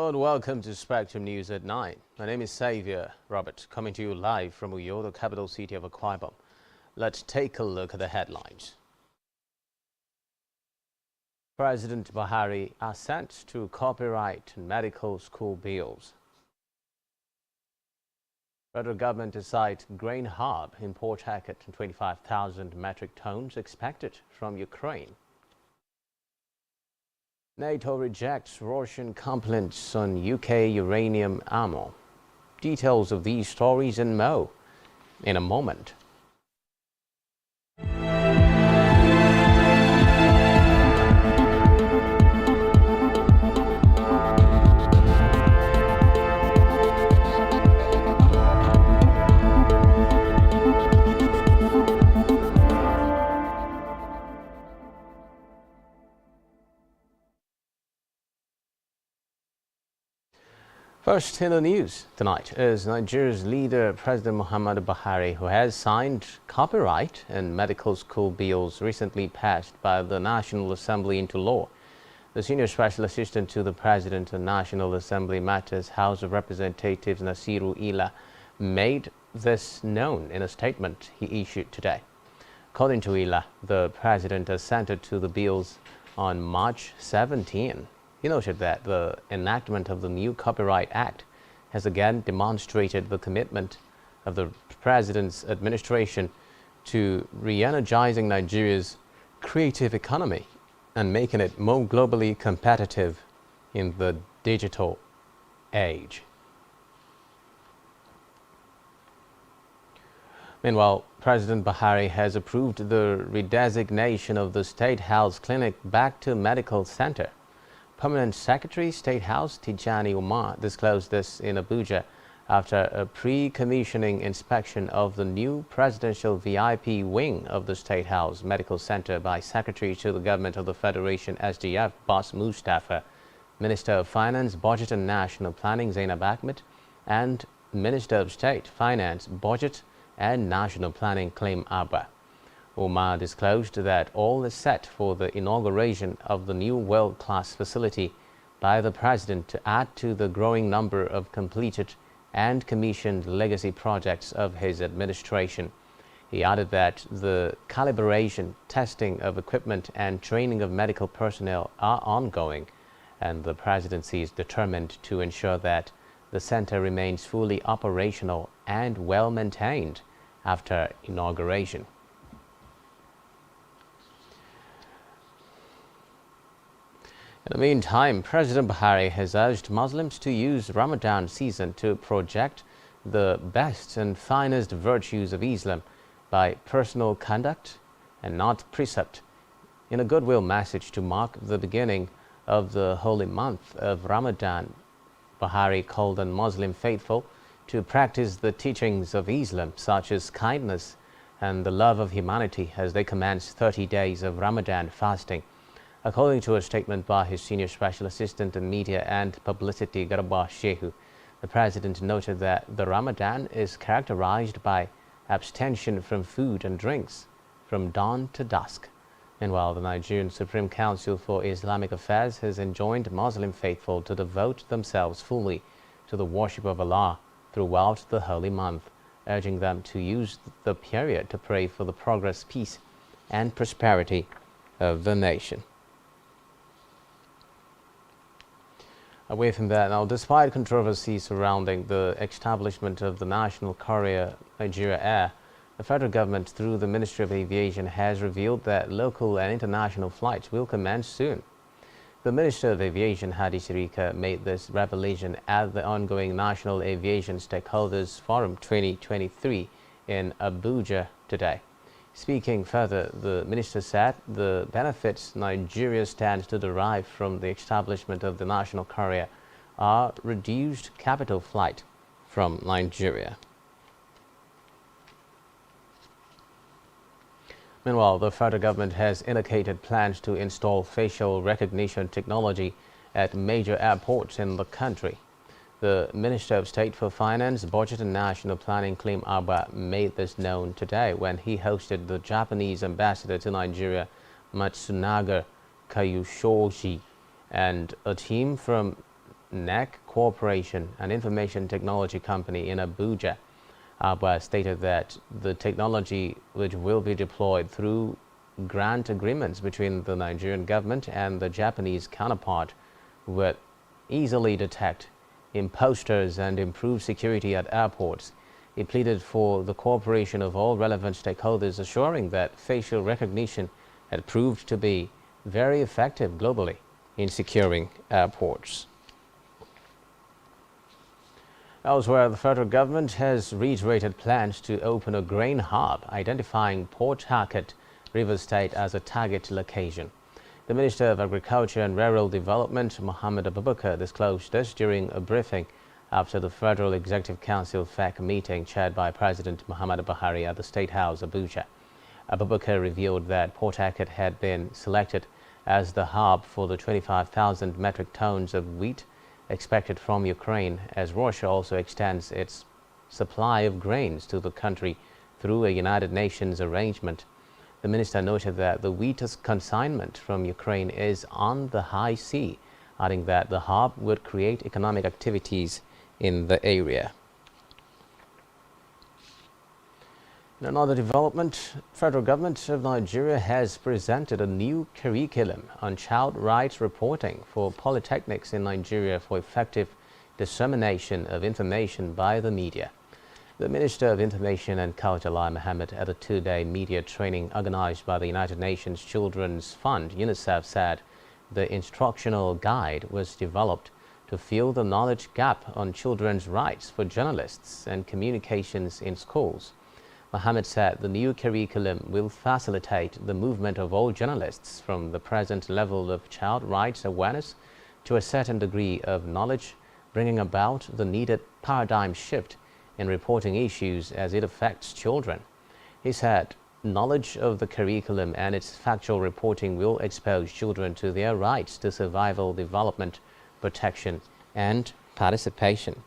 Hello and welcome to Spectrum News at 9. My name is Xavier Robert, coming to you live from Uyo, the capital city of Akwa Ibom. Let's take a look at the headlines. President Buhari assent to copyright and medical school bills. Federal government decides grain hub import target 25,000 metric tons expected from Ukraine. NATO rejects Russian complaints on UK uranium ammo. Details of these stories and more in a moment. First in the news tonight is Nigeria's leader, President Muhammadu Buhari, who has signed copyright and medical school bills recently passed by the National Assembly into law. The senior special assistant to the President of National Assembly Matters, House of Representatives Nasiru Ila, made this known in a statement he issued today. According to Ila, the President assented to the bills on March 17. He noted that the enactment of the new Copyright Act has again demonstrated the commitment of the President's administration to re-energizing Nigeria's creative economy and making it more globally competitive in the digital age. Meanwhile, President Buhari has approved the redesignation of the State House Clinic back to Medical Center. Permanent Secretary, State House Tijani Umar disclosed this in Abuja after a pre-commissioning inspection of the new presidential VIP wing of the State House Medical Center by Secretary to the Government of the Federation SDF Boss Mustafa, Minister of Finance, Budget and National Planning Zainab Ahmed, and Minister of State, Finance, Budget and National Planning Claim Abba. Umar disclosed that all is set for the inauguration of the new world-class facility by the President to add to the growing number of completed and commissioned legacy projects of his administration. He added that the calibration, testing of equipment and training of medical personnel are ongoing, and the Presidency is determined to ensure that the center remains fully operational and well-maintained after inauguration. In the meantime, President Buhari has urged Muslims to use Ramadan season to project the best and finest virtues of Islam by personal conduct and not precept. In a goodwill message to mark the beginning of the holy month of Ramadan, Buhari called on Muslim faithful to practice the teachings of Islam, such as kindness and the love of humanity, as they commence 30 days of Ramadan fasting. According to a statement by his senior special assistant in media and publicity, Garba Shehu, the President noted that the Ramadan is characterized by abstention from food and drinks from dawn to dusk. Meanwhile, the Nigerian Supreme Council for Islamic Affairs has enjoined Muslim faithful to devote themselves fully to the worship of Allah throughout the holy month, urging them to use the period to pray for the progress, peace, and prosperity of the nation. Away from that, now, despite controversy surrounding the establishment of the national carrier Nigeria Air, the federal government, through the Ministry of Aviation, has revealed that local and international flights will commence soon. The Minister of Aviation, Hadi Sirika, made this revelation at the ongoing National Aviation Stakeholders Forum 2023 in Abuja today. Speaking further, the minister said the benefits Nigeria stands to derive from the establishment of the national carrier are reduced capital flight from Nigeria. Meanwhile, the federal government has indicated plans to install facial recognition technology at major airports in the country. The Minister of State for Finance, Budget and National Planning, Claim Abba, made this known today when he hosted the Japanese ambassador to Nigeria, Matsunaga Kayushoji, and a team from NEC Corporation, an information technology company in Abuja. ABWA stated that the technology, which will be deployed through grant agreements between the Nigerian government and the Japanese counterpart, would easily detect imposters and improve security at airports. He pleaded for the cooperation of all relevant stakeholders, assuring that facial recognition had proved to be very effective globally in securing airports. Elsewhere, the federal government has reiterated plans to open a grain hub, identifying Port Harcourt, Rivers State, as a target location. The Minister of Agriculture and Rural Development, Mohammed Abubakar, disclosed this during a briefing after the Federal Executive Council FEC meeting chaired by President Muhammadu Buhari at the State House, Abuja. Abubakar revealed that Port Harcourt had been selected as the hub for the 25,000 metric tons of wheat expected from Ukraine, as Russia also extends its supply of grains to the country through a United Nations arrangement. The minister noted that the wheat consignment from Ukraine is on the high sea, adding that the hub would create economic activities in the area. In another development, federal government of Nigeria has presented a new curriculum on child rights reporting for polytechnics in Nigeria for effective dissemination of information by the media. The Minister of Information and Culture, Lai Mohammed, at a two-day media training organized by the United Nations Children's Fund, UNICEF, said the instructional guide was developed to fill the knowledge gap on children's rights for journalists and communications in schools. Mohammed said the new curriculum will facilitate the movement of all journalists from the present level of child rights awareness to a certain degree of knowledge, bringing about the needed paradigm shift in reporting issues as it affects children. He said knowledge of the curriculum and its factual reporting will expose children to their rights to survival, development, protection, and participation.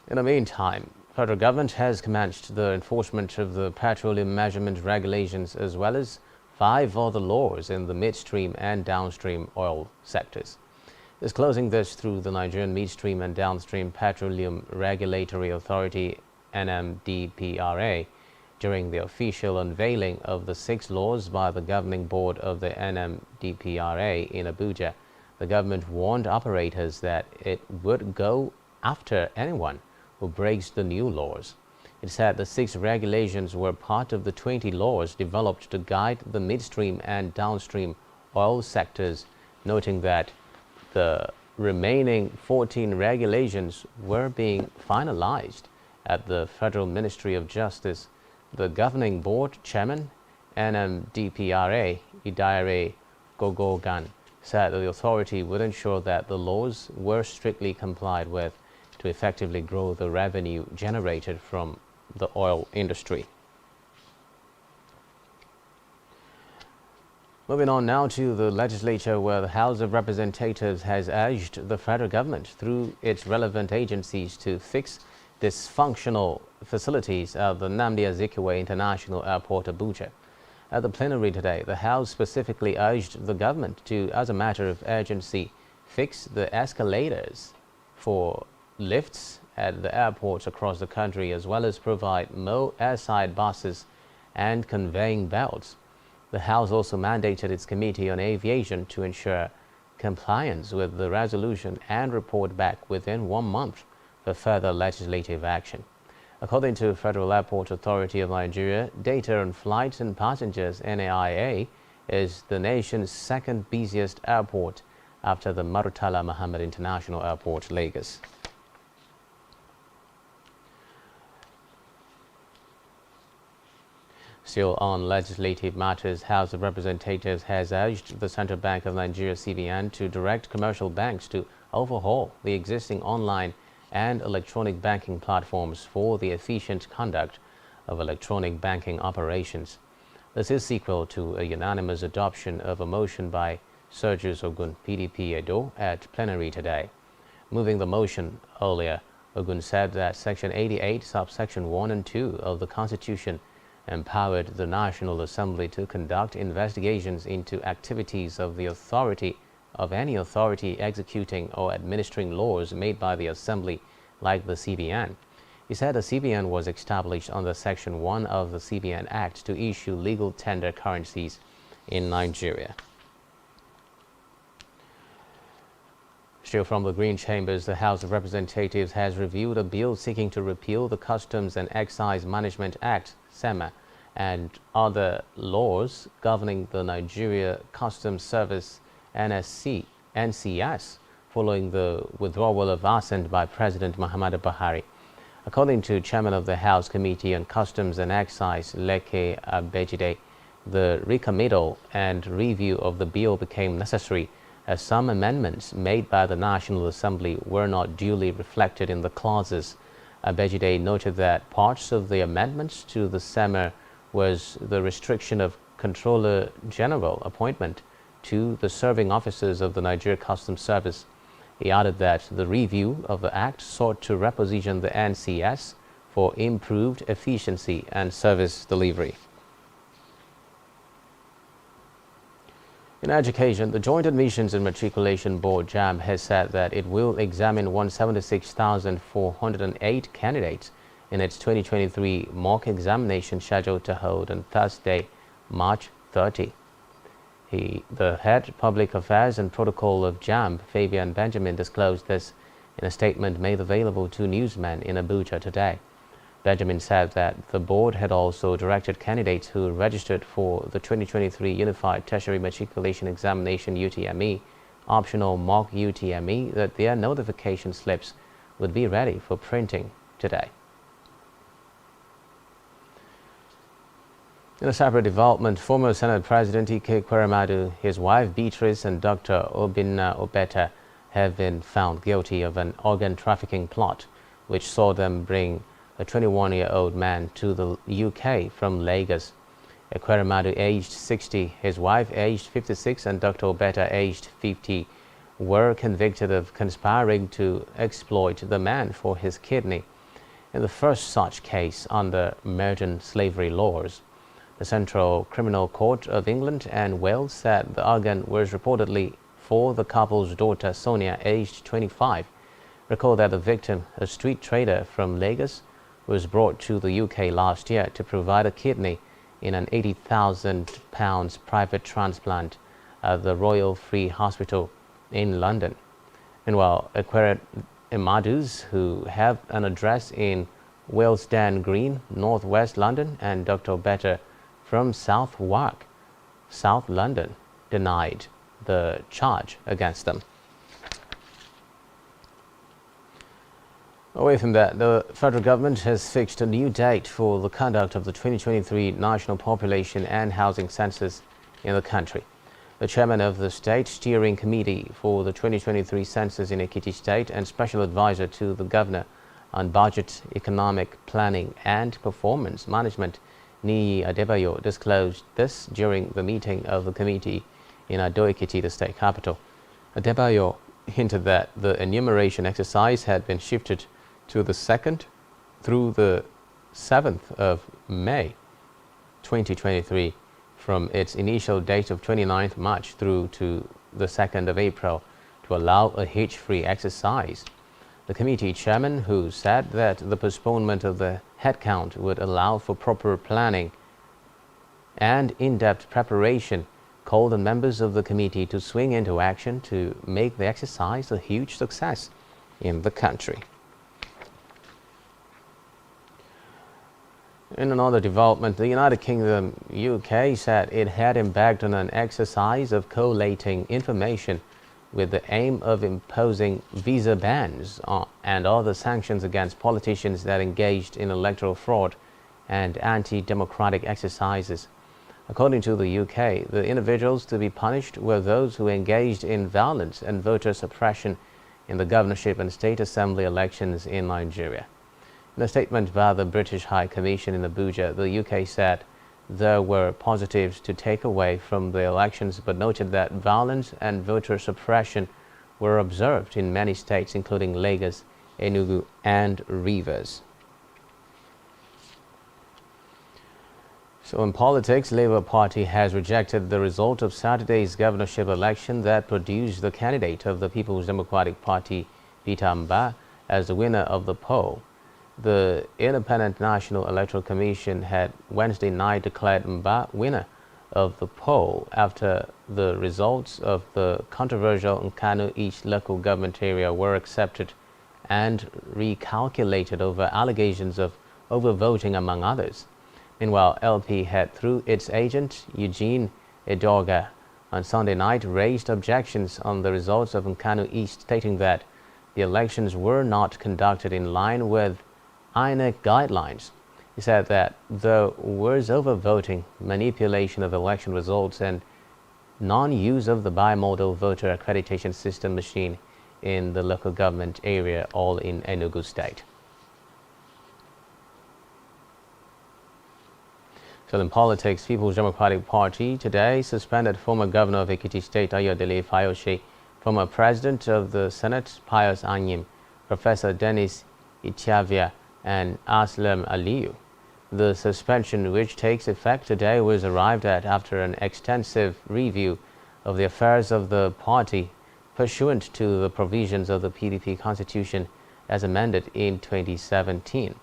In the meantime, federal government has commenced the enforcement of the petroleum measurement regulations as well as 5 other laws in the midstream and downstream oil sectors. Disclosing this through the Nigerian Midstream and Downstream Petroleum Regulatory Authority (NMDPRA) during the official unveiling of the 6 laws by the governing board of the NMDPRA in Abuja, the government warned operators that it would go after anyone who breaks the new laws. It said the 6 regulations were part of the 20 laws developed to guide the midstream and downstream oil sectors, noting that the remaining 14 regulations were being finalized at the Federal Ministry of Justice. The governing board chairman, NMDPRA, Idire Gogogan, said that the authority would ensure that the laws were strictly complied with to effectively grow the revenue generated from the oil industry. Moving on now to the legislature, where the House of Representatives has urged the federal government through its relevant agencies to fix dysfunctional facilities at the Nnamdi Azikiwe International Airport, Abuja. At the plenary today, the House specifically urged the government to, as a matter of urgency, fix the escalators for lifts at the airports across the country, as well as provide more airside buses and conveying belts. The House also mandated its Committee on Aviation to ensure compliance with the resolution and report back within 1 month for further legislative action. According to Federal Airport Authority of Nigeria, data on flights and passengers (NAIA) is the nation's second busiest airport after the Murtala Muhammad International Airport, Lagos. Still on legislative matters, House of Representatives has urged the Central Bank of Nigeria (CBN) to direct commercial banks to overhaul the existing online and electronic banking platforms for the efficient conduct of electronic banking operations. This is sequel to a unanimous adoption of a motion by Sergius Ogun, PDP Edo, at plenary today. Moving the motion earlier, Ogun said that Section 88, subsection 1 and 2 of the Constitution empowered the National Assembly to conduct investigations into activities of the authority of any authority executing or administering laws made by the Assembly, like the CBN. He said the CBN was established under Section 1 of the CBN Act to issue legal tender currencies in Nigeria. Still from the Green Chambers, the House of Representatives has reviewed a bill seeking to repeal the Customs and Excise Management Act, SEMA, and other laws governing the Nigeria Customs Service NCS, following the withdrawal of assent by President Muhammadu Buhari. According to Chairman of the House Committee on Customs and Excise, Leke Abejide, the recommittal and review of the bill became necessary as some amendments made by the National Assembly were not duly reflected in the clauses. Abejide noted that parts of the amendments to the SEMA was the restriction of Controller General appointment to the serving officers of the Nigeria Customs Service. He added that the review of the Act sought to reposition the NCS for improved efficiency and service delivery. In education, the Joint Admissions and Matriculation Board (JAMB) has said that it will examine 176,408 candidates in its 2023 mock examination scheduled to hold on Thursday, March 30. The head public affairs and protocol of JAMB, Fabian Benjamin, disclosed this in a statement made available to newsmen in Abuja today. Benjamin said that the board had also directed candidates who registered for the 2023 Unified Tertiary Matriculation Examination UTME, optional mock UTME, that their notification slips would be ready for printing today. In a separate development, former Senate President Ike Ekweremadu, his wife Beatrice, and Dr. Obinna Obeta have been found guilty of an organ trafficking plot, which saw them bring a 21-year-old man to the UK from Lagos. Ekweremadu, aged 60, his wife, aged 56, and Dr. Obeta, aged 50, were convicted of conspiring to exploit the man for his kidney in the first such case under modern slavery laws. The Central Criminal Court of England and Wales said the organ was reportedly for the couple's daughter Sonia, aged 25. Recall that the victim, a street trader from Lagos, was brought to the UK last year to provide a kidney in an £80,000 private transplant at the Royal Free Hospital in London. Meanwhile, Ekweremadu's, who have an address in Willesden Green, North West London, and Dr. Obeta from Southwark, South London, denied the charge against them. Away from that, the federal government has fixed a new date for the conduct of the 2023 National Population and Housing Census in the country. The chairman of the State Steering Committee for the 2023 Census in Ekiti State and Special Advisor to the Governor on Budget, Economic Planning and Performance Management, Niyi Adebayo, disclosed this during the meeting of the committee in Ado-Ekiti, the state capital. Adebayo hinted that the enumeration exercise had been shifted to the 2nd through the 7th of May 2023 from its initial date of 29th March through to the 2nd of April to allow a hitch-free exercise. The committee chairman, who said that the postponement of the headcount would allow for proper planning and in-depth preparation, called on members of the committee to swing into action to make the exercise a huge success in the country. In another development, the United Kingdom, UK, said it had embarked on an exercise of collating information with the aim of imposing visa bans and other sanctions against politicians that engaged in electoral fraud and anti-democratic exercises. According to the UK, the individuals to be punished were those who engaged in violence and voter suppression in the governorship and state assembly elections in Nigeria. In a statement by the British High Commission in Abuja, the UK said there were positives to take away from the elections, but noted that violence and voter suppression were observed in many states, including Lagos, Enugu, and Rivers. So in politics, Labour Party has rejected the result of Saturday's governorship election that produced the candidate of the People's Democratic Party, Peter Mba, as the winner of the poll. The Independent National Electoral Commission had Wednesday night declared Mba winner of the poll after the results of the controversial Nkanu East local government area were accepted and recalculated over allegations of overvoting, among others. Meanwhile, LP had, through its agent, Eugene Edoga, on Sunday night raised objections on the results of Nkanu East, stating that the elections were not conducted in line with INEC guidelines. He said that there was overvoting, manipulation of election results, and non-use of the bimodal voter accreditation system machine in the local government area, all in Enugu State. So in politics, People's Democratic Party today suspended former governor of Ekiti State, Ayodele Fayose, former president of the Senate, Pius Anyim, Professor Dennis Ichavia, and Aslam Aliyu. The suspension, which takes effect today, was arrived at after an extensive review of the affairs of the party pursuant to the provisions of the PDP constitution as amended in 2017.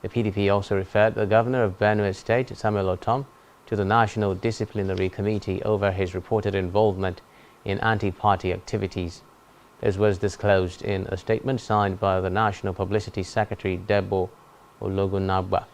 The PDP also referred the governor of Benue State, Samuel Otom, to the National Disciplinary Committee over his reported involvement in anti-party activities. This was disclosed in a statement signed by the National Publicity Secretary, Debo Ologunagba.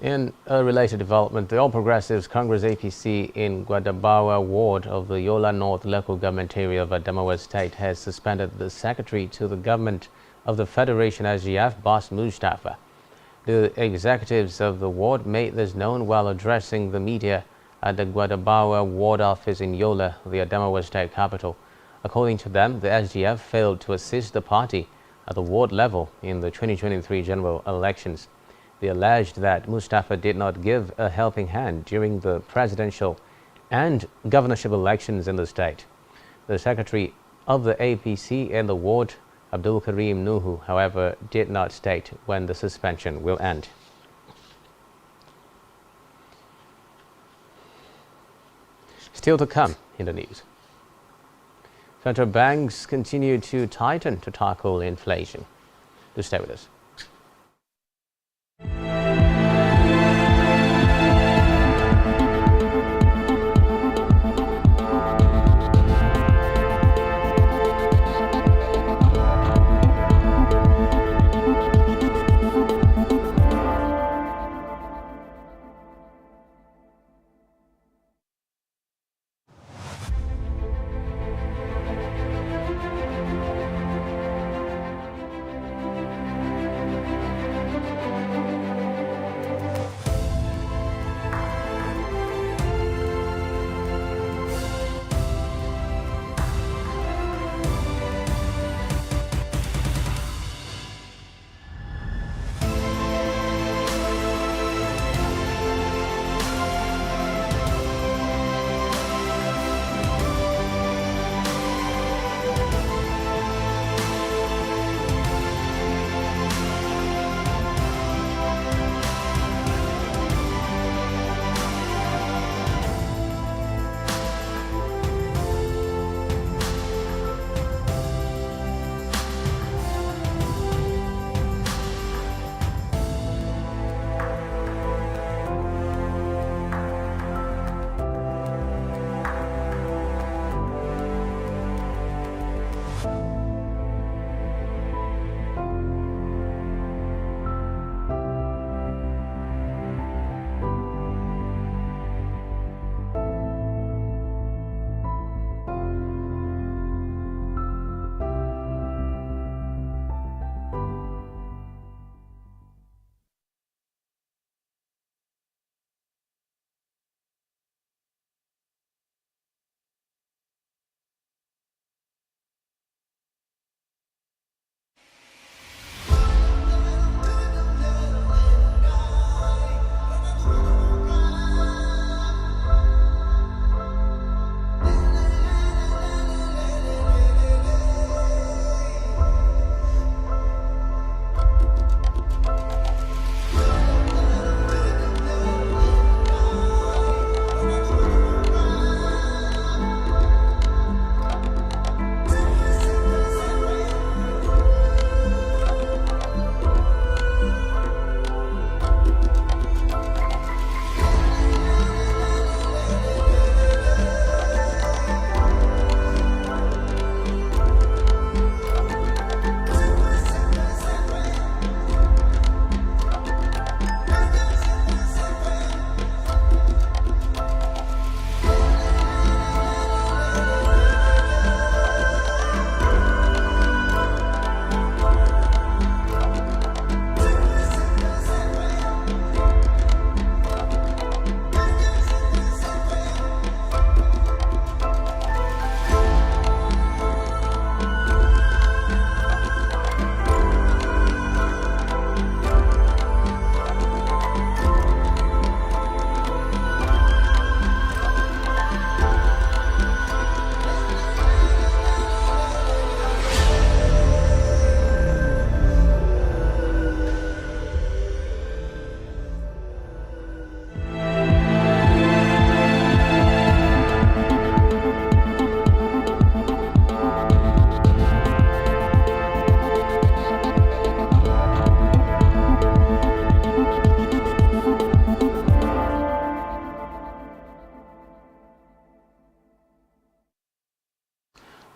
In a related development, the All Progressives Congress APC in Gwadabawa ward of the Yola North local government area of Adamawa State has suspended the secretary to the government of the Federation SGF, Boss Mustafa. The executives of the ward made this known while addressing the media at the Gwadabawa ward office in Yola, the Adamawa State capital. According to them, the SGF failed to assist the party at the ward level in the 2023 general elections. They alleged that Mustafa did not give a helping hand during the presidential and governorship elections in the state. The secretary of the APC in the ward, Abdul Karim Nuhu, however, did not state when the suspension will end. Still to come in the news. Central banks continue to tighten to tackle inflation. Do stay with us.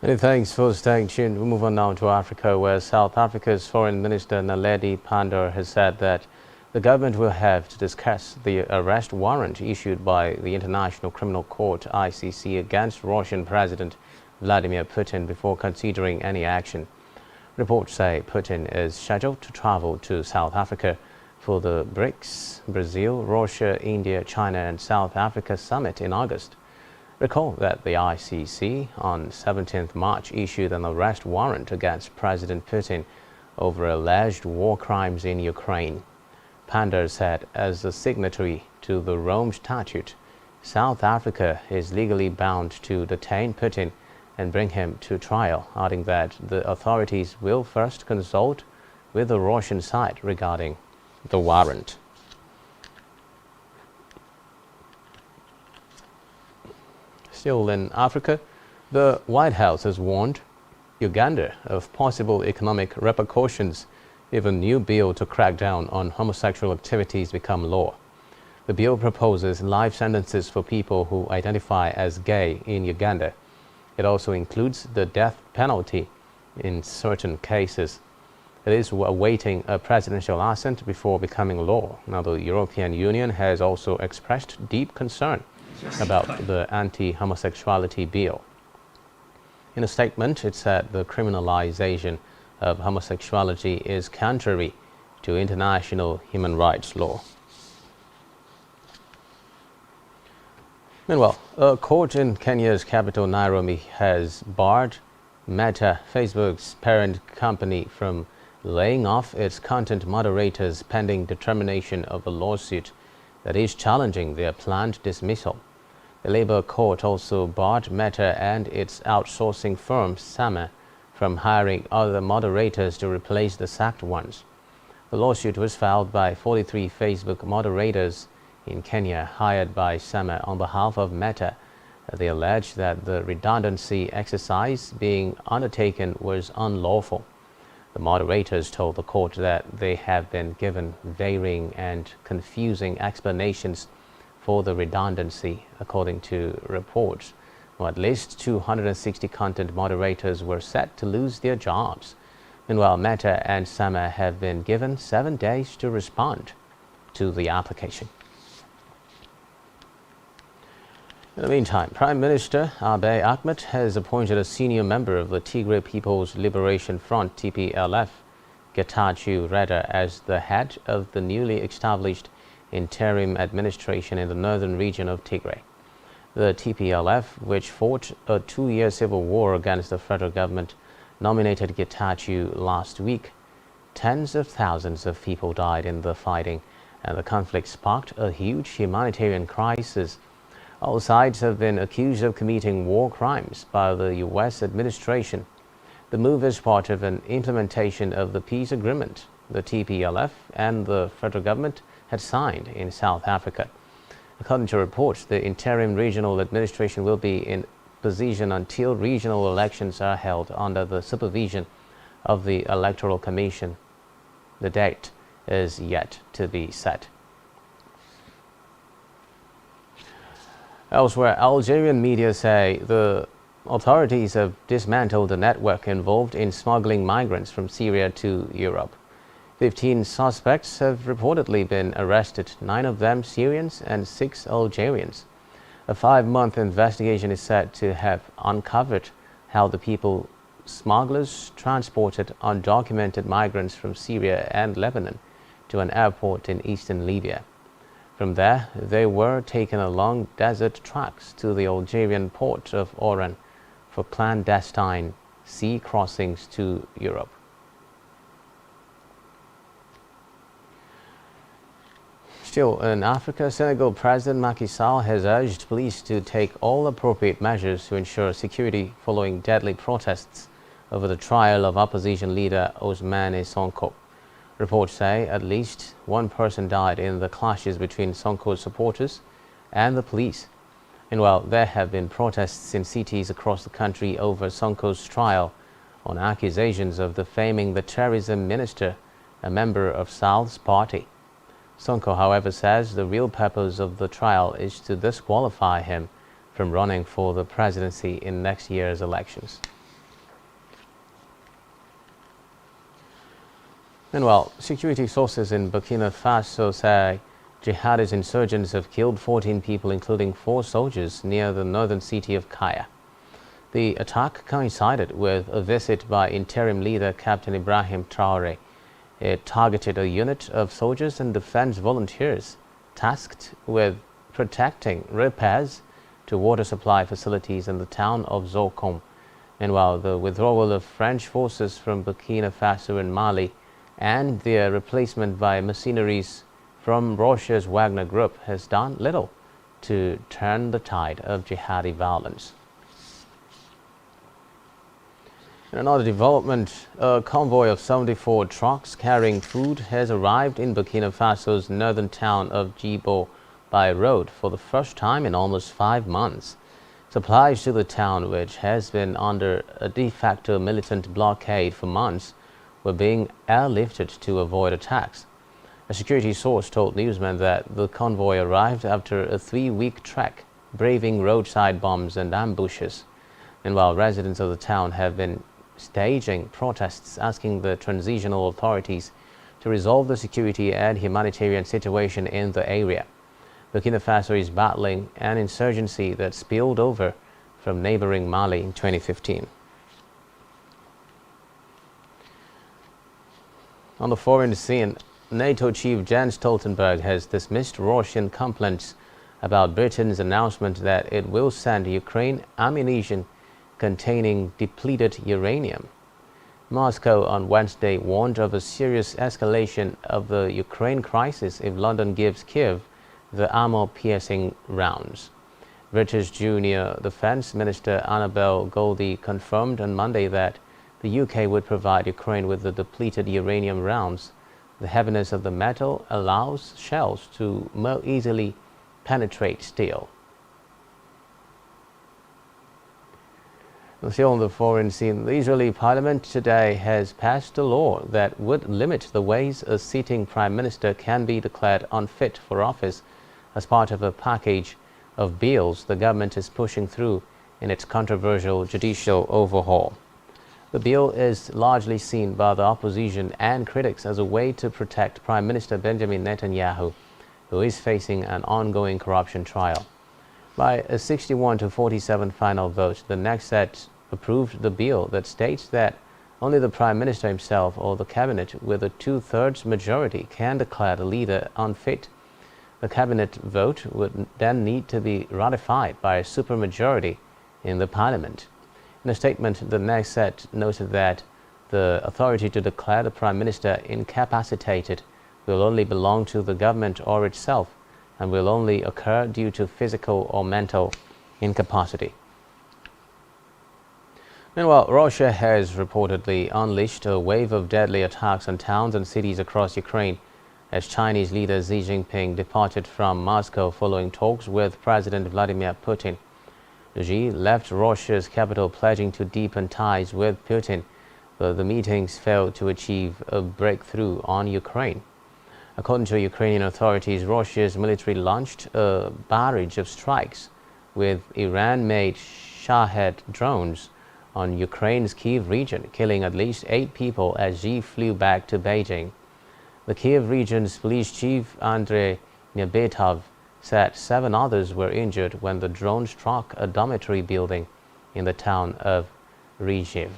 Many thanks for staying tuned. We move on now to Africa, where South Africa's Foreign Minister Naledi Pandor has said that the government will have to discuss the arrest warrant issued by the International Criminal Court (ICC) against Russian President Vladimir Putin before considering any action. Reports say Putin is scheduled to travel to South Africa for the BRICS, Brazil, Russia, India, China and South Africa summit in August. Recall that the ICC on 17th March issued an arrest warrant against President Putin over alleged war crimes in Ukraine. Pandor said as a signatory to the Rome Statute, South Africa is legally bound to detain Putin and bring him to trial, adding that the authorities will first consult with the Russian side regarding the warrant. Still in Africa, the White House has warned Uganda of possible economic repercussions if a new bill to crack down on homosexual activities become law. The bill proposes life sentences for people who identify as gay in Uganda. It also includes the death penalty in certain cases. It is awaiting a presidential assent before becoming law. Now, the European Union has also expressed deep concern about the anti-homosexuality bill. In a statement, it said the criminalization of homosexuality is contrary to international human rights law. Meanwhile, a court in Kenya's capital Nairobi has barred Meta, Facebook's parent company, from laying off its content moderators pending determination of a lawsuit that is challenging their planned dismissal. The Labour Court also barred Meta and its outsourcing firm, Sama, from hiring other moderators to replace the sacked ones. The lawsuit was filed by 43 Facebook moderators in Kenya hired by Sama on behalf of Meta. They allege that the redundancy exercise being undertaken was unlawful. The moderators told the court that they have been given varying and confusing explanations for the redundancy, according to reports. Well, at least 260 content moderators were set to lose their jobs. Meanwhile, Meta and Sama have been given 7 days to respond to the application. In the meantime, Prime Minister Abiy Ahmed has appointed a senior member of the Tigray People's Liberation Front (TPLF), Getachew Reda, as the head of the newly established interim administration in the northern region of Tigray. The TPLF, which fought a 2-year civil war against the federal government, nominated Getachew last week. Tens of thousands of people died in the fighting, and the conflict sparked a huge humanitarian crisis. All sides have been accused of committing war crimes by the U.S. administration. The move is part of an implementation of the peace agreement the TPLF and the federal government had signed in South Africa. According to reports, the interim regional administration will be in position until regional elections are held under the supervision of the Electoral Commission. The date is yet to be set. Elsewhere, Algerian media say the authorities have dismantled the network involved in smuggling migrants from Syria to Europe. 15 suspects have reportedly been arrested, 9 of them Syrians and 6 Algerians. A 5-month investigation is said to have uncovered how the people smugglers transported undocumented migrants from Syria and Lebanon to an airport in eastern Libya. From there, they were taken along desert tracks to the Algerian port of Oran for clandestine sea crossings to Europe. Still in Africa, Senegal President Macky Sall has urged police to take all appropriate measures to ensure security following deadly protests over the trial of opposition leader Ousmane Sonko. Reports say at least 1 person died in the clashes between Sonko's supporters and the police. Meanwhile, there have been protests in cities across the country over Sonko's trial on accusations of defaming the tourism minister, a member of Sall's party. Sonko, however, says the real purpose of the trial is to disqualify him from running for the presidency in next year's elections. Meanwhile, security sources in Burkina Faso say jihadist insurgents have killed 14 people, including 4 soldiers, near the northern city of Kaya. The attack coincided with a visit by interim leader Captain Ibrahim Traore. It targeted a unit of soldiers and defense volunteers tasked with protecting repairs to water supply facilities in the town of Zokom. Meanwhile, the withdrawal of French forces from Burkina Faso and Mali and their replacement by mercenaries from Russia's Wagner Group has done little to turn the tide of jihadi violence. In another development, a convoy of 74 trucks carrying food has arrived in Burkina Faso's northern town of Djibo by road for the first time in almost 5 months. Supplies to the town, which has been under a de facto militant blockade for months, were being airlifted to avoid attacks. A security source told newsmen that the convoy arrived after a 3-week trek, braving roadside bombs and ambushes. And while residents of the town have been staging protests asking the transitional authorities to resolve the security and humanitarian situation in the area, Burkina Faso is battling an insurgency that spilled over from neighboring Mali in 2015. On the foreign scene, NATO chief Jens Stoltenberg has dismissed Russian complaints about Britain's announcement that it will send Ukraine ammunition containing depleted uranium. Moscow on Wednesday warned of a serious escalation of the Ukraine crisis if London gives Kiev the armor-piercing rounds. British Junior Defence Minister Annabel Goldie confirmed on Monday that the UK would provide Ukraine with the depleted uranium rounds. The heaviness of the metal allows shells to more easily penetrate steel. Still on the foreign scene, the Israeli parliament today has passed a law that would limit the ways a sitting prime minister can be declared unfit for office as part of a package of bills the government is pushing through in its controversial judicial overhaul. The bill is largely seen by the opposition and critics as a way to protect Prime Minister Benjamin Netanyahu, who is facing an ongoing corruption trial. By a 61-47 final vote, the Knesset approved the bill that states that only the Prime Minister himself or the Cabinet with a 2/3 majority can declare the leader unfit. The Cabinet vote would then need to be ratified by a supermajority in the Parliament. In a statement, the Knesset noted that the authority to declare the Prime Minister incapacitated will only belong to the government or itself and will only occur due to physical or mental incapacity. Meanwhile, Russia has reportedly unleashed a wave of deadly attacks on towns and cities across Ukraine as Chinese leader Xi Jinping departed from Moscow following talks with President Vladimir Putin. Xi left Russia's capital pledging to deepen ties with Putin, but the meetings failed to achieve a breakthrough on Ukraine. According to Ukrainian authorities, Russia's military launched a barrage of strikes with Iran-made Shahed drones on Ukraine's Kyiv region, killing at least 8 people as Xi flew back to Beijing. The Kyiv region's police chief, Andrei Nebetov, said 7 others were injured when the drone struck a dormitory building in the town of Rizhiv.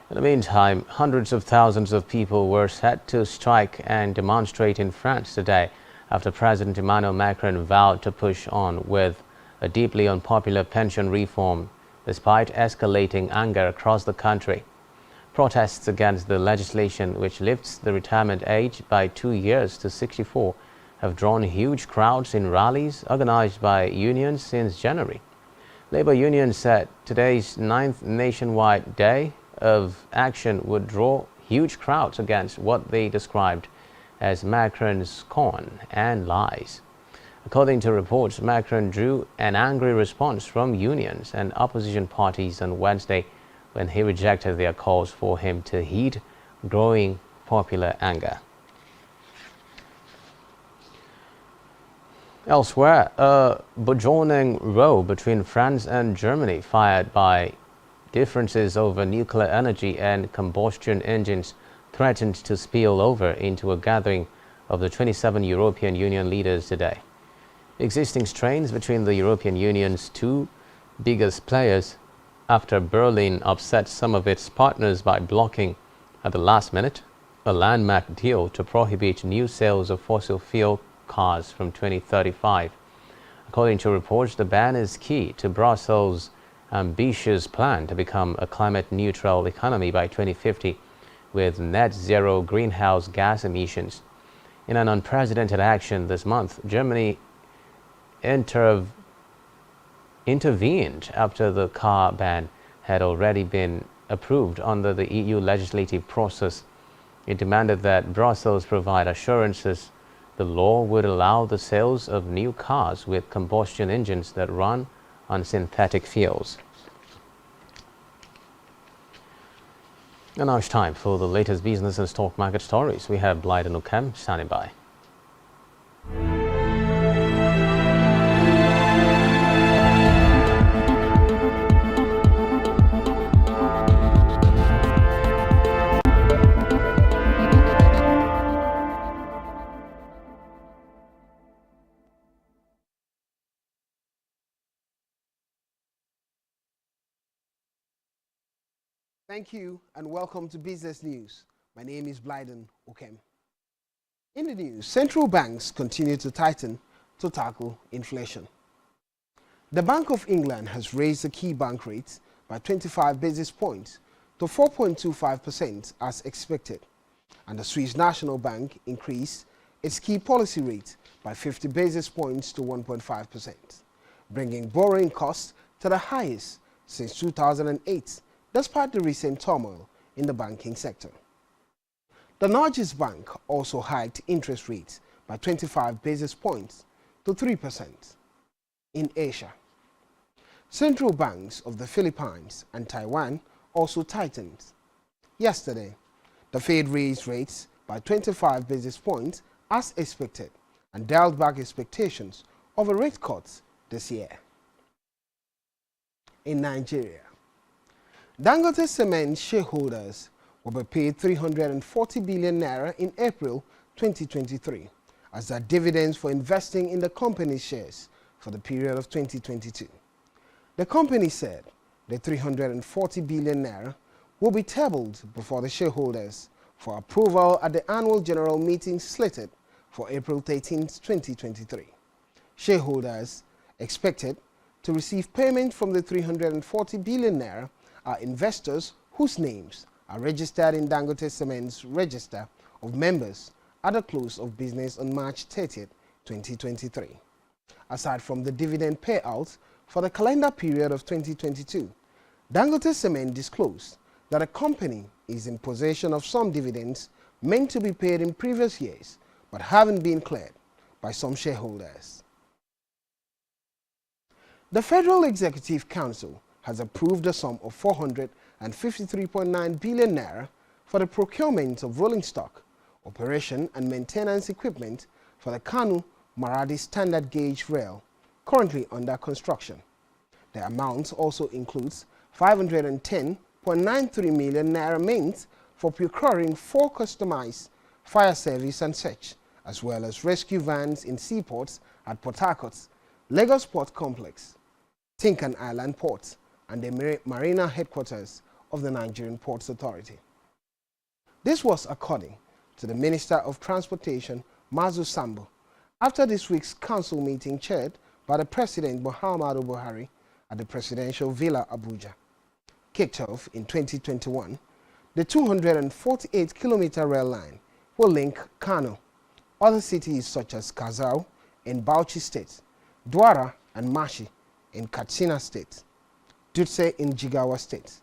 In the meantime, hundreds of thousands of people were set to strike and demonstrate in France today after President Emmanuel Macron vowed to push on with a deeply unpopular pension reform, despite escalating anger across the country. Protests against the legislation, which lifts the retirement age by 2 years to 64, have drawn huge crowds in rallies organized by unions since January. Labor unions said today's 9th nationwide day of action would draw huge crowds against what they described as Macron's scorn and lies. According to reports, Macron drew an angry response from unions and opposition parties on Wednesday when he rejected their calls for him to heed growing popular anger. Elsewhere, a burgeoning row between France and Germany fired by differences over nuclear energy and combustion engines threatened to spill over into a gathering of the 27 European Union leaders today. Existing strains between the European Union's two biggest players after Berlin upset some of its partners by blocking, at the last minute, a landmark deal to prohibit new sales of fossil fuel cars from 2035. According to reports, the ban is key to Brussels' ambitious plan to become a climate-neutral economy by 2050 with net zero greenhouse gas emissions. In an unprecedented action this month, Germany intervened after the car ban had already been approved under the EU legislative process. It demanded that Brussels provide assurances the law would allow the sales of new cars with combustion engines that run on synthetic fuels. And now it's time for the latest business and stock market stories. We have Blyden Ukem standing by. Thank you and welcome to Business News. My name is Blyden Ukem. In the news, central banks continue to tighten to tackle inflation. The Bank of England has raised the key bank rate by 25 basis points to 4.25% as expected, and the Swiss National Bank increased its key policy rate by 50 basis points to 1.5%, bringing borrowing costs to the highest since 2008. Despite the recent turmoil in the banking sector. The largest bank also hiked interest rates by 25 basis points to 3%. In Asia, central banks of the Philippines and Taiwan also tightened. Yesterday, the Fed raised rates by 25 basis points as expected and dialed back expectations of a rate cut this year. In Nigeria, Dangote Cement shareholders will be paid 340 billion naira in April 2023 as their dividends for investing in the company's shares for the period of 2022. The company said the 340 billion naira will be tabled before the shareholders for approval at the annual general meeting slated for April 13, 2023. Shareholders expected to receive payment from the 340 billion naira are investors whose names are registered in Dangote Cement's register of members at the close of business on March 30, 2023. Aside from the dividend payout for the calendar period of 2022, Dangote Cement disclosed that the company is in possession of some dividends meant to be paid in previous years but haven't been cleared by some shareholders. The Federal Executive Council has approved a sum of 453.9 billion naira for the procurement of rolling stock, operation and maintenance equipment for the Kano-Maradi standard gauge rail currently under construction. The amount also includes 510.93 million naira meant for procuring 4 customized fire service and search, as well as rescue vans in seaports at Port Harcourt, Lagos Port Complex, Tinkan Island Port, and the Marina headquarters of the Nigerian Ports Authority. This was according to the Minister of Transportation, Mazu Sambo, after this week's council meeting chaired by the President Muhammadu Buhari at the Presidential Villa Abuja. Kicked off in 2021, the 248-kilometer rail line will link Kano, other cities such as Kazau in Bauchi State, Douara and Mashi in Katsina State, Dutse in Jigawa State,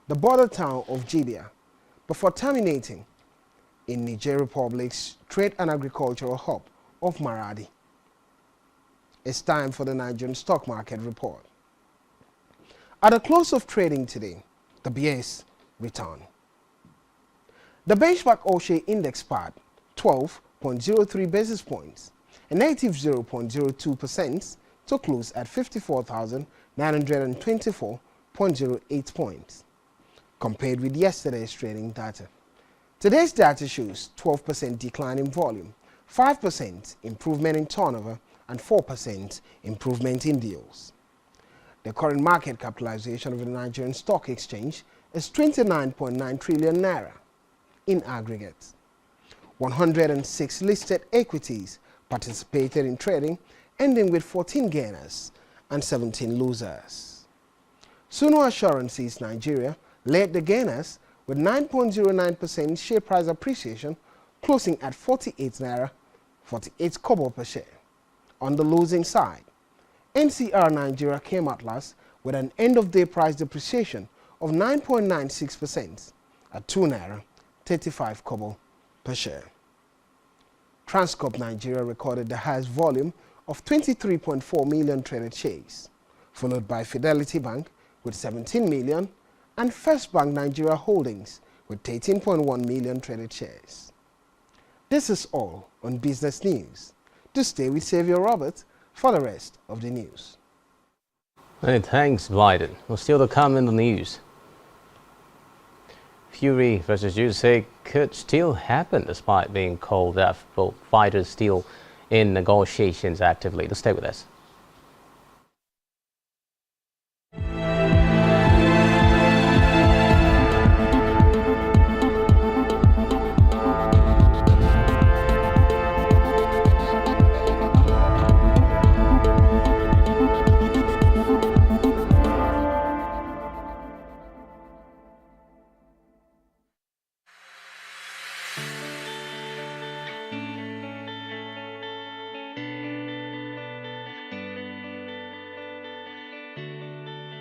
the border town of Jibia, before terminating in Niger Republic's trade and agricultural hub of Maradi. It's time for the Nigerian stock market report. At the close of trading today, the BS returned. The benchmark All-Share Index sparred 12.03 basis points, a negative 0.02%, to close at 54,924.08 points. compared with yesterday's trading data. Today's data shows 12% decline in volume, 5% improvement in turnover, and 4% improvement in deals. The current market capitalization of the Nigerian Stock Exchange is 29.9 trillion naira in aggregate. 106 listed equities participated in trading, ending with 14 gainers and 17 losers. Suno Assurances Nigeria led the gainers with 9.09% share price appreciation, closing at 48 naira 48 kobo per share. On the losing side, NCR Nigeria came out last with an end-of-day price depreciation of 9.96% at 2 naira 35 kobo per share. Transcorp Nigeria recorded the highest volume of 23.4 million traded shares, followed by Fidelity Bank with 17 million and First Bank Nigeria Holdings with 13.1 million traded shares. This is all on business news. To stay with Xavier Robert for the rest of the news. Many thanks, Biden. We'll still to come in the news. Fury versus Usyk could still happen despite being called off. Both fighters still in negotiations actively. To stay with us.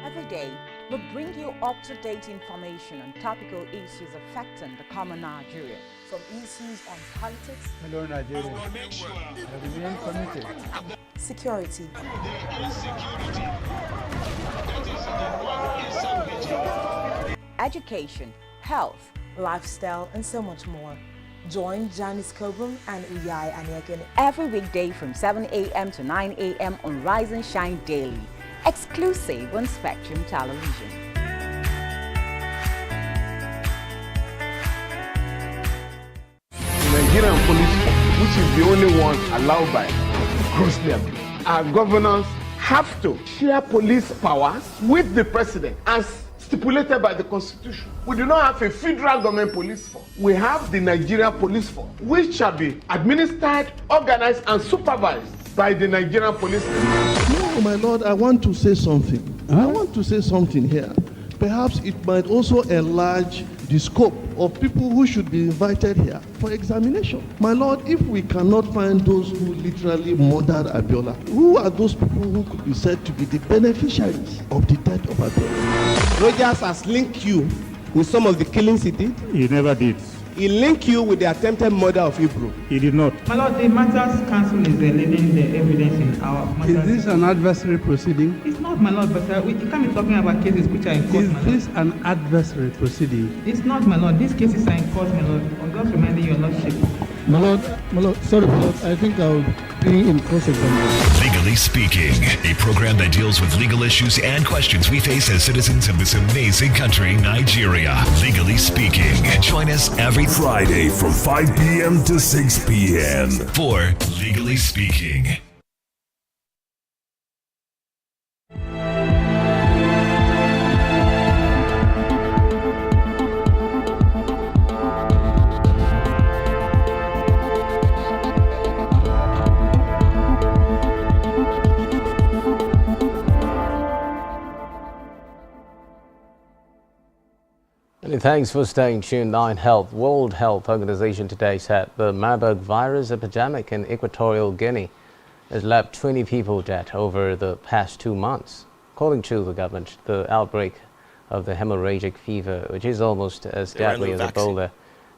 Every day, we bring you up-to-date information on topical issues affecting the common Nigerian. From issues on politics, Hello, Nigeria. I remain committed. security, Education, health, lifestyle, and so much more. Join Janice Kobum and Uyai Anyekene every weekday from 7 a.m. to 9 a.m. on Rise and Shine Daily, exclusive on Spectrum Television. Nigerian police, which is the only one allowed by grossly abused. Our governors have to share police powers with the president as stipulated by the constitution. We do not have a federal government police force. We have the Nigeria Police Force, which shall be administered, organized, and supervised by the Nigerian police. No, my lord, I want to say something. I want to say something here. Perhaps it might also enlarge the scope of people who should be invited here for examination. My lord, if we cannot find those who literally murdered Abiola, who are those people who could be said to be the beneficiaries of the death of Abiola? Rogers has linked you with some of the killings he did. He never did. He linked you with the attempted murder of Hebrew. He did not. My lord, the Matters Council is leading the evidence in our matters. Is this an adversary proceeding? It's not, my lord, but we can't be talking about cases which are in court, Is my lord. this an adversary proceeding? It's not, my lord. These cases are in court, my lord. I'm just reminding your lordship. My lord, sorry, my lord, I think I'll be in cross-examination. Legally Speaking, a program that deals with legal issues and questions we face as citizens of this amazing country, Nigeria. Legally Speaking. Join us every Friday from 5 p.m. to 6 p.m. for Legally Speaking. Many thanks for staying tuned. World Health Organization today said the Marburg virus epidemic in Equatorial Guinea has left 20 people dead over the past 2 months. According to the government, the outbreak of the hemorrhagic fever, which is almost as deadly as Ebola,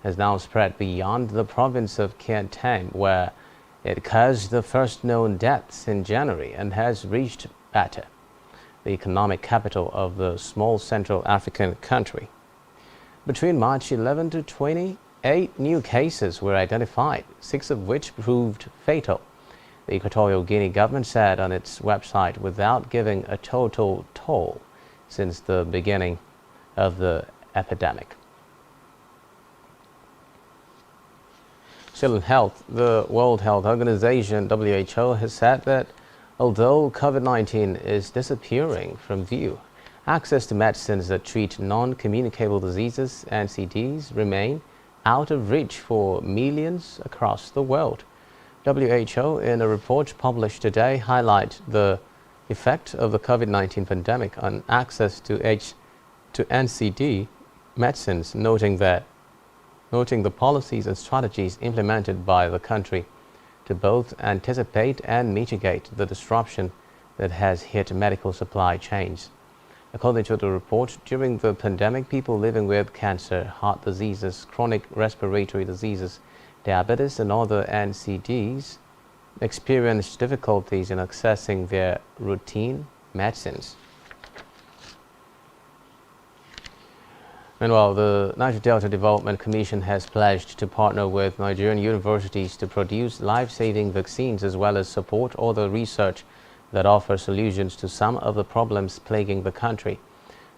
has now spread beyond the province of Kiantang, where it caused the first known deaths in January and has reached Bata, the economic capital of the small Central African country. Between March 11 to 20, 8 new cases were identified, 6 of which proved fatal. The Equatorial Guinea government said on its website without giving a total toll since the beginning of the epidemic. Still in health, the World Health Organization (WHO) has said that although COVID-19 is disappearing from view, access to medicines that treat non-communicable diseases, NCDs, remain out of reach for millions across the world. WHO, in a report published today, highlight the effect of the COVID-19 pandemic on access to NCD medicines, noting the policies and strategies implemented by the country to both anticipate and mitigate the disruption that has hit medical supply chains. According to the report, during the pandemic, people living with cancer, heart diseases, chronic respiratory diseases, diabetes and other NCDs experienced difficulties in accessing their routine medicines. Meanwhile, the Niger Delta Development Commission has pledged to partner with Nigerian universities to produce life-saving vaccines as well as support other research that offers solutions to some of the problems plaguing the country.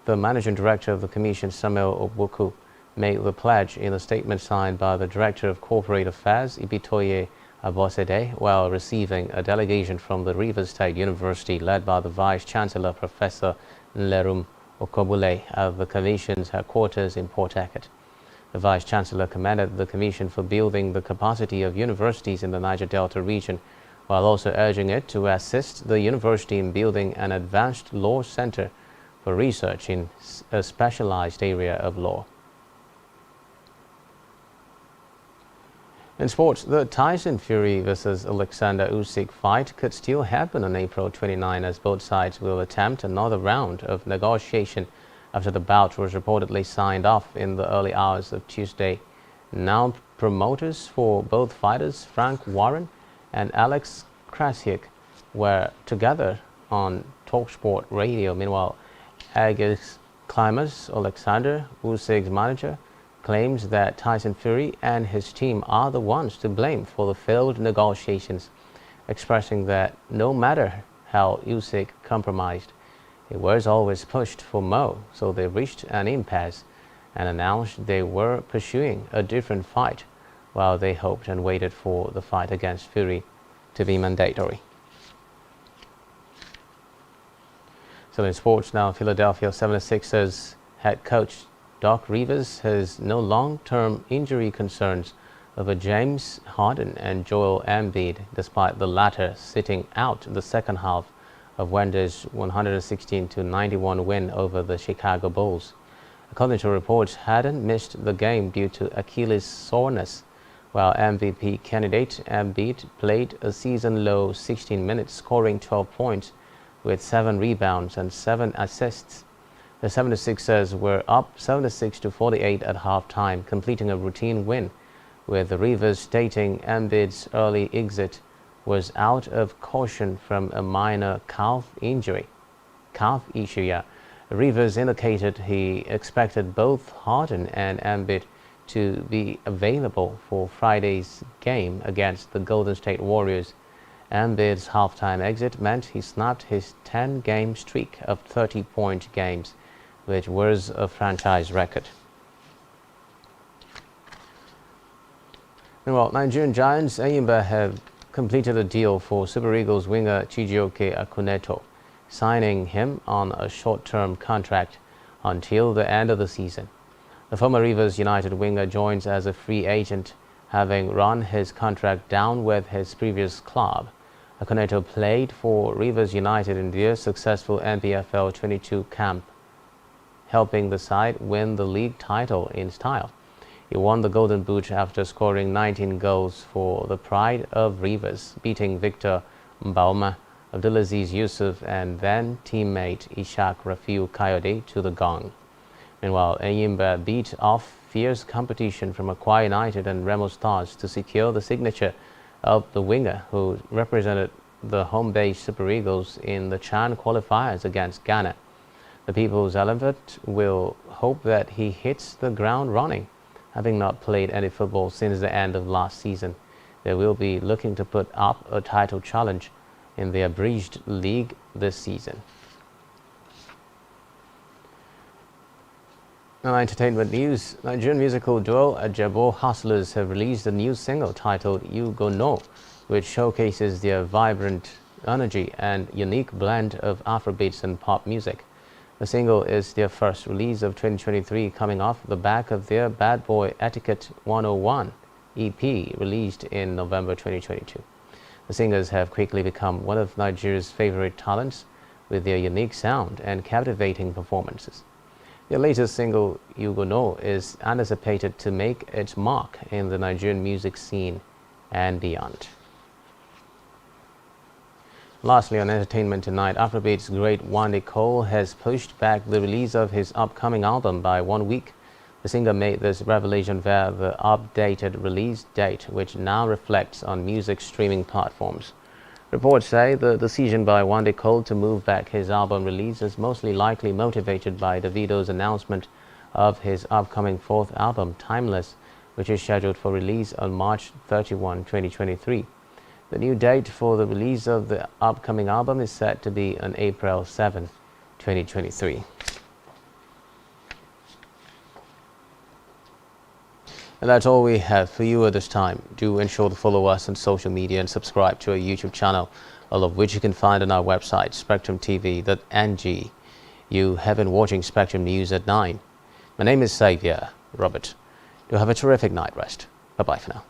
The Managing Director of the Commission, Samuel Ogbuku, made the pledge in a statement signed by the Director of Corporate Affairs, Ibitoye Abosede, while receiving a delegation from the Rivers State University led by the Vice-Chancellor, Professor Nlerum Okobule, at the Commission's headquarters in Port Harcourt. The Vice-Chancellor commended the Commission for building the capacity of universities in the Niger Delta region, while also urging it to assist the university in building an advanced law center for research in a specialized area of law. In sports, the Tyson Fury vs. Alexander Usyk fight could still happen on April 29 as both sides will attempt another round of negotiation after the bout was reportedly signed off in the early hours of Tuesday. Now promoters for both fighters, Frank Warren and Alex Krasik, were together on TalkSport Radio. Meanwhile, Agus Climbers, Alexander Usyk's manager, claims that Tyson Fury and his team are the ones to blame for the failed negotiations, expressing that no matter how Usyk compromised, he was always pushed for more, so they reached an impasse and announced they were pursuing a different fight while they hoped and waited for the fight against Fury to be mandatory. So in sports now, Philadelphia 76ers head coach Doc Rivers has no long-term injury concerns over James Harden and Joel Embiid, despite the latter sitting out the second half of Wednesday's 116-91 win over the Chicago Bulls. According to reports, Harden missed the game due to Achilles soreness, while MVP candidate Embiid played a season-low 16 minutes, scoring 12 points with 7 rebounds and 7 assists. The 76ers were up 76-48 at halftime, completing a routine win, with Rivers stating Embiid's early exit was out of caution from a minor calf issue. Rivers indicated he expected both Harden and Embiid to be available for Friday's game against the Golden State Warriors. Embiid's halftime exit meant he snapped his 10-game streak of 30-point games, which was a franchise record. Meanwhile, Nigerian giants Enyimba have completed a deal for Super Eagles winger Chijioke Akuneto, signing him on a short-term contract until the end of the season. The former Rivers United winger joins as a free agent, having run his contract down with his previous club. Akuneto played for Rivers United in their successful NPFL 22 camp, helping the side win the league title in style. He won the Golden Boot after scoring 19 goals for the pride of Rivers, beating Victor Mbauma, Abdulaziz Yusuf and then teammate Ishaq Rafiu Kayode to the gong. Meanwhile, Enyimba beat off fierce competition from Akwa United and Remo Stars to secure the signature of the winger who represented the home-based Super Eagles in the CHAN qualifiers against Ghana. The People's Elephant will hope that he hits the ground running. Having not played any football since the end of last season, they will be looking to put up a title challenge in the abridged league this season. Now, entertainment news. Nigerian musical duo Ajabo Hustlers have released a new single titled You Go No, which showcases their vibrant energy and unique blend of Afrobeats and pop music. The single is their first release of 2023, coming off the back of their Bad Boy Etiquette 101 EP released in November 2022. The singers have quickly become one of Nigeria's favorite talents with their unique sound and captivating performances. Their latest single, You Go No, is anticipated to make its mark in the Nigerian music scene and beyond. Lastly, on entertainment tonight, Afrobeats great Wande Cole has pushed back the release of his upcoming album by 1 week. The singer made this revelation via the updated release date, which now reflects on music streaming platforms. Reports say the decision by Wande Cole to move back his album release is mostly likely motivated by Davido's announcement of his upcoming fourth album, Timeless, which is scheduled for release on March 31, 2023. The new date for the release of the upcoming album is set to be on April 7, 2023. And that's all we have for you at this time. Do ensure to follow us on social media and subscribe to our YouTube channel, all of which you can find on our website, spectrumtv.ng. You have been watching Spectrum News at 9. My name is Xavier Robert. Do have a terrific night rest. Bye-bye for now.